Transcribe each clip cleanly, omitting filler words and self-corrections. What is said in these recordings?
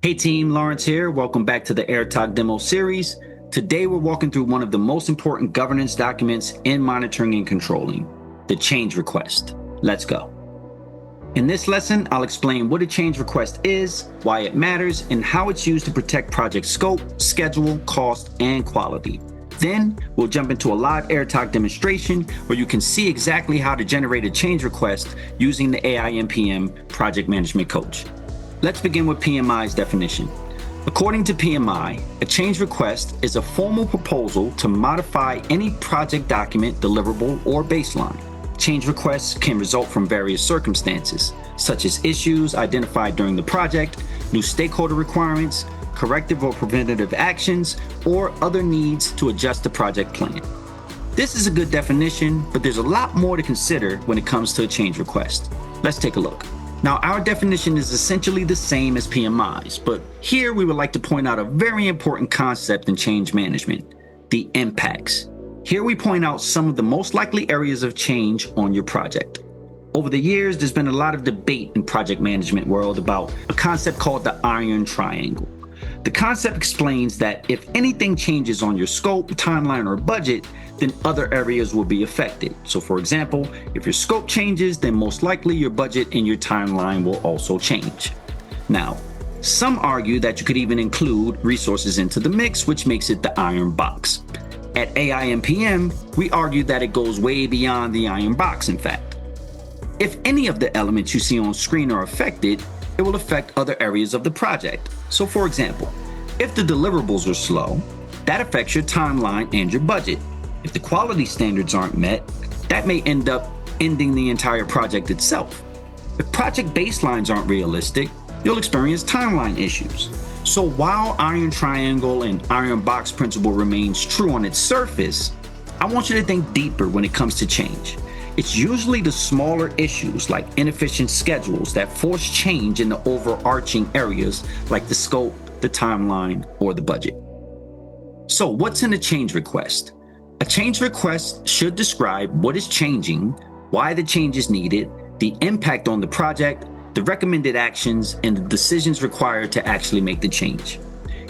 Hey team, Lawrence here. Welcome back to the AIRTOC demo series. Today we're walking through one of the most important governance documents in monitoring and controlling, the change request. Let's go. In this lesson, I'll explain what a change request is, why it matters, and how it's used to protect project scope, schedule, cost, and quality. Then we'll jump into a live AIRTOC demonstration where you can see exactly how to generate a change request using the AIMPM Project Management Coach. Let's begin with PMI's definition. According to PMI, a change request is a formal proposal to modify any project document, deliverable, or baseline. Change requests can result from various circumstances, such as issues identified during the project, new stakeholder requirements, corrective or preventative actions, or other needs to adjust the project plan. This is a good definition, but there's a lot more to consider when it comes to a change request. Let's take a look. Now, our definition is essentially the same as PMI's, but here we would like to point out a very important concept in change management, the impacts. Here we point out some of the most likely areas of change on your project. Over the years, there's been a lot of debate in project management world about a concept called the iron triangle. The concept explains that if anything changes on your scope, timeline, or budget, then other areas will be affected. So for example, if your scope changes, then most likely your budget and your timeline will also change. Now, some argue that you could even include resources into the mix, which makes it the iron box. At AIMPM, we argue that it goes way beyond the iron box, in fact. If any of the elements you see on screen are affected, it will affect other areas of the project. So for example, if the deliverables are slow, that affects your timeline and your budget. If the quality standards aren't met, that may end up ending the entire project itself. If project baselines aren't realistic, you'll experience timeline issues. So while iron triangle and iron box principle remains true on its surface, I want you to think deeper when it comes to change. It's usually the smaller issues like inefficient schedules that force change in the overarching areas like the scope, the timeline, or the budget. So what's in a change request? A change request should describe what is changing, why the change is needed, the impact on the project, the recommended actions, and the decisions required to actually make the change.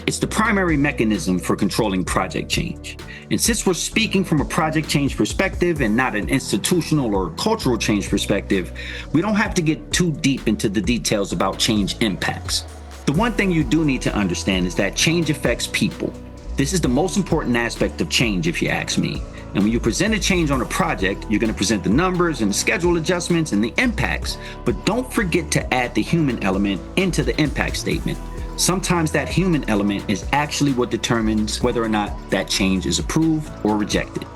It's the primary mechanism for controlling project change. And since we're speaking from a project change perspective and not an institutional or cultural change perspective, we don't have to get too deep into the details about change impacts. The one thing you do need to understand is that change affects people. This is the most important aspect of change, if you ask me. And when you present a change on a project, you're going to present the numbers and schedule adjustments and the impacts, but don't forget to add the human element into the impact statement. Sometimes that human element is actually what determines whether or not that change is approved or rejected.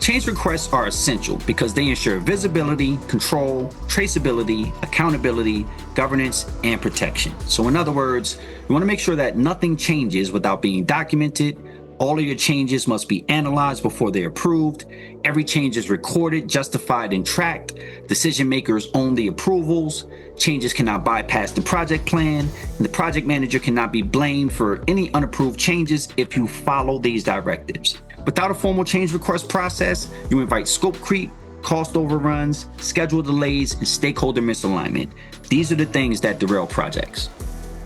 Change requests are essential because they ensure visibility, control, traceability, accountability, governance, and protection. So in other words, you want to make sure that nothing changes without being documented. All of your changes must be analyzed before they're approved. Every change is recorded, justified, and tracked. Decision makers own the approvals. Changes cannot bypass the project plan, and the project manager cannot be blamed for any unapproved changes if you follow these directives. Without a formal change request process, you invite scope creep, cost overruns, schedule delays, and stakeholder misalignment. These are the things that derail projects.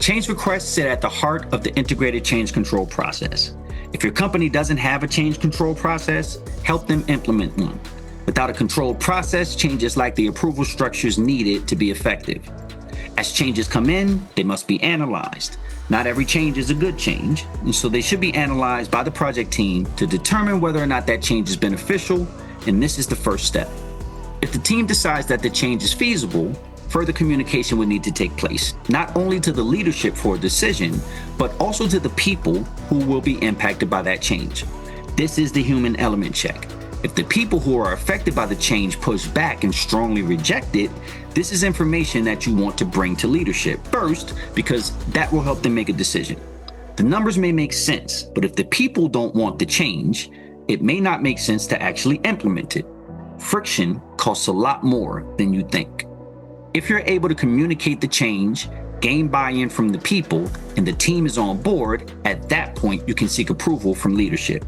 Change requests sit at the heart of the integrated change control process. If your company doesn't have a change control process, help them implement one. Without a controlled process, changes lack the approval structures needed to be effective. As changes come in, they must be analyzed. Not every change is a good change, and so they should be analyzed by the project team to determine whether or not that change is beneficial, and this is the first step. If the team decides that the change is feasible, further communication would need to take place, not only to the leadership for a decision, but also to the people who will be impacted by that change. This is the human element check. If the people who are affected by the change push back and strongly reject it, this is information that you want to bring to leadership first, because that will help them make a decision. The numbers may make sense, but if the people don't want the change, it may not make sense to actually implement it. Friction costs a lot more than you think. If you're able to communicate the change, gain buy-in from the people, and the team is on board, at that point you can seek approval from leadership.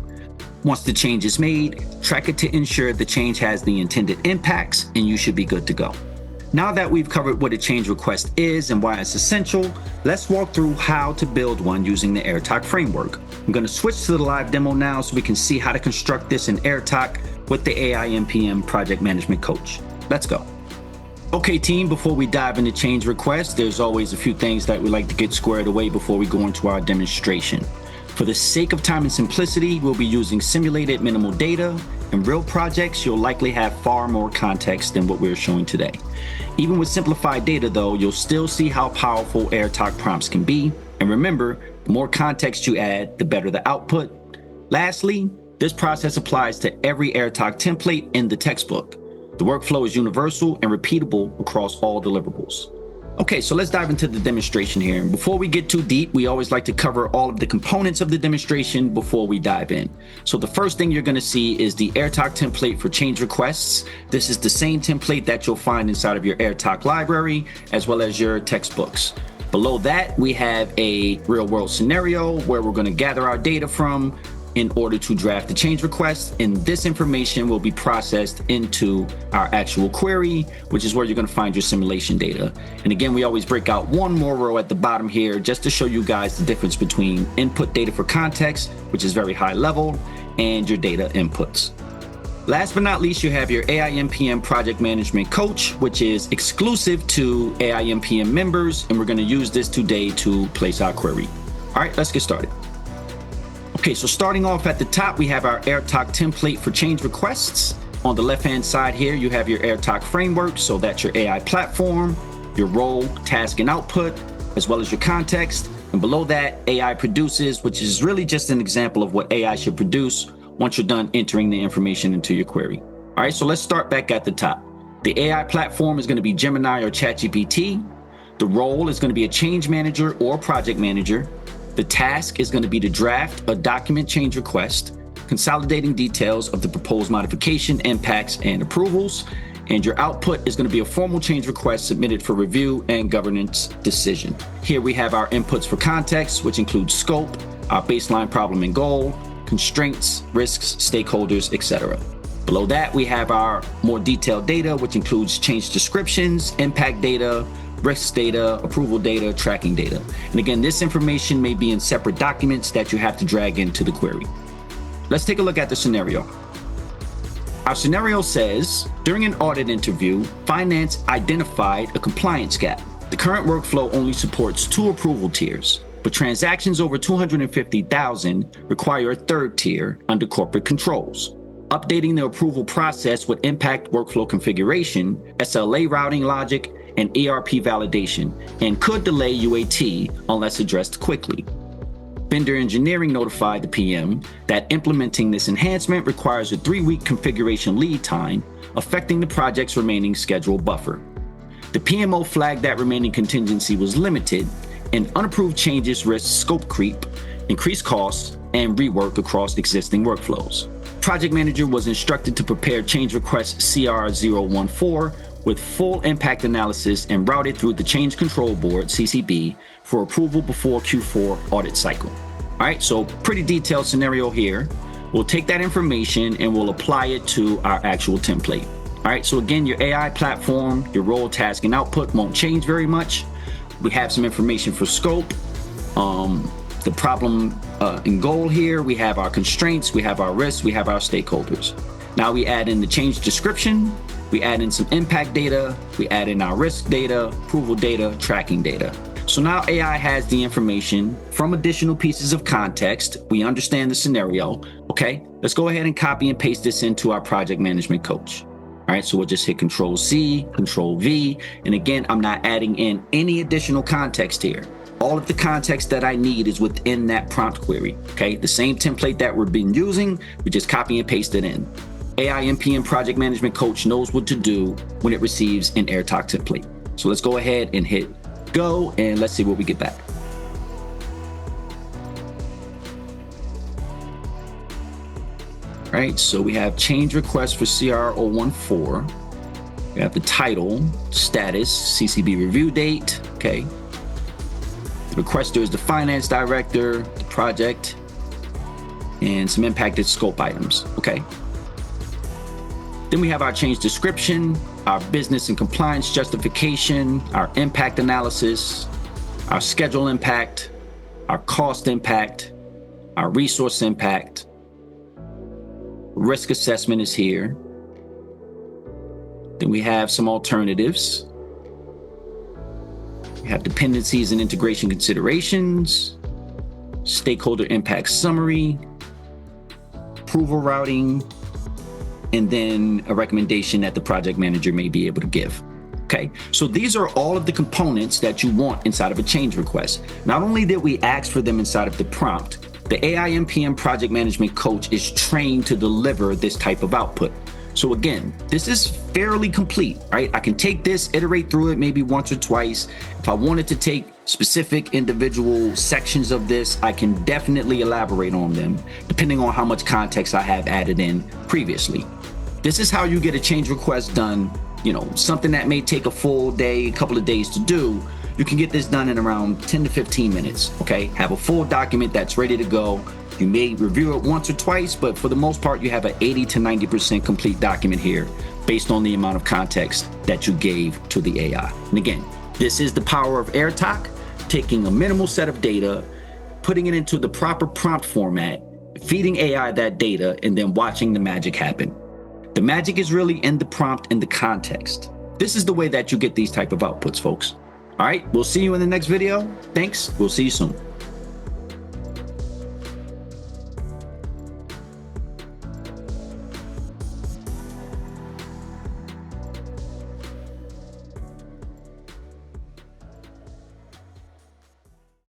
Once the change is made, track it to ensure the change has the intended impacts, and you should be good to go. Now that we've covered what a change request is and why it's essential, let's walk through how to build one using the AIRTOC framework. I'm going to switch to the live demo now so we can see how to construct this in AIRTOC with the AIMPM project management coach. Let's go. Okay, team, before we dive into change requests, there's always a few things that we like to get squared away before we go into our demonstration. For the sake of time and simplicity, we'll be using simulated minimal data. In real projects, you'll likely have far more context than what we're showing today. Even with simplified data, though, you'll still see how powerful AIRTOC prompts can be. And remember, the more context you add, the better the output. Lastly, this process applies to every AIRTOC template in the textbook. The workflow is universal and repeatable across all deliverables. Okay, so let's dive into the demonstration here. And before we get too deep, we always like to cover all of the components of the demonstration before we dive in. So the first thing you're going to see is the AIRTOC template for change requests. This is the same template that you'll find inside of your AIRTOC library, as well as your textbooks. Below that, we have a real-world scenario where we're going to gather our data from in order to draft the change request, and this information will be processed into our actual query, which is where you're going to find your simulation data. And again, we always break out one more row at the bottom here just to show you guys the difference between input data for context, which is very high level, and your data inputs. Last but not least, you have your AIMPM project management coach, which is exclusive to AIMPM members, and we're going to use this today to place our query. All right, let's get started. Okay, so starting off at the top, we have our AIRTOC template for change requests. On the left-hand side here, you have your AIRTOC framework. So that's your AI platform, your role, task, and output, as well as your context. And below that, AI produces, which is really just an example of what AI should produce once you're done entering the information into your query. All right, so let's start back at the top. The AI platform is going to be Gemini or ChatGPT. The role is going to be a change manager or project manager. The task is going to be to draft a document change request, consolidating details of the proposed modification, impacts, and approvals. And your output is going to be a formal change request submitted for review and governance decision. Here we have our inputs for context, which includes scope, our baseline problem and goal, constraints, risks, stakeholders, etc. Below that, we have our more detailed data, which includes change descriptions, impact data, risk data, approval data, tracking data. And again, this information may be in separate documents that you have to drag into the query. Let's take a look at the scenario. Our scenario says, during an audit interview, finance identified a compliance gap. The current workflow only supports 2 approval tiers, but transactions over 250,000 require a 3rd tier under corporate controls. Updating the approval process would impact workflow configuration, SLA routing logic, and ERP validation, and could delay UAT unless addressed quickly. Vendor engineering notified the PM that implementing this enhancement requires a 3-week configuration lead time, affecting the project's remaining schedule buffer. The PMO flagged that remaining contingency was limited, and unapproved changes risk scope creep, increased costs, and rework across existing workflows. Project manager was instructed to prepare change request CR014 with full impact analysis and routed through the Change Control Board, CCB, for approval before Q4 audit cycle. All right, so pretty detailed scenario here. We'll take that information and we'll apply it to our actual template. All right, so again, your AI platform, your role, task, and output won't change very much. We have some information for scope, the problem and goal here. We have our constraints, we have our risks, we have our stakeholders. Now we add in the change description, we add in some impact data, we add in our risk data, approval data, tracking data. So now AI has the information from additional pieces of context. We understand the scenario. Okay, let's go ahead and copy and paste this into our project management coach. All right, so we'll just hit Control C, Control V. And again, I'm not adding in any additional context here. All of the context that I need is within that prompt query. Okay, the same template that we've been using, we just copy and paste it in. AIMPM Project Management Coach knows what to do when it receives an AIRTOC template. So let's go ahead and hit go, and let's see what we get back. All right, so we have change request for CR014. We have the title, status, CCB review date, okay. The requester is the finance director, the project, and some impacted scope items, okay. Then we have our change description, our business and compliance justification, our impact analysis, our schedule impact, our cost impact, our resource impact. Risk assessment is here. Then we have some alternatives. We have dependencies and integration considerations, stakeholder impact summary, approval routing, and then a recommendation that the project manager may be able to give. Okay, so these are all of the components that you want inside of a change request. Not only did we ask for them inside of the prompt, the AIMPM project management coach is trained to deliver this type of output. So again, this is fairly complete, right? I can take this, iterate through it maybe once or twice. If I wanted to take specific individual sections of this, I can definitely elaborate on them depending on how much context I have added in previously. This is how you get a change request done. You know, something that may take a full day, a couple of days to do, you can get this done in around 10 to 15 minutes, okay? Have a full document that's ready to go. You may review it once or twice, but for the most part, you have an 80 to 90% complete document here based on the amount of context that you gave to the AI. And again, this is the power of AIRTOC, taking a minimal set of data, putting it into the proper prompt format, feeding AI that data, and then watching the magic happen. The magic is really in the prompt and the context. This is the way that you get these type of outputs, folks. All right, we'll see you in the next video. Thanks. We'll see you soon.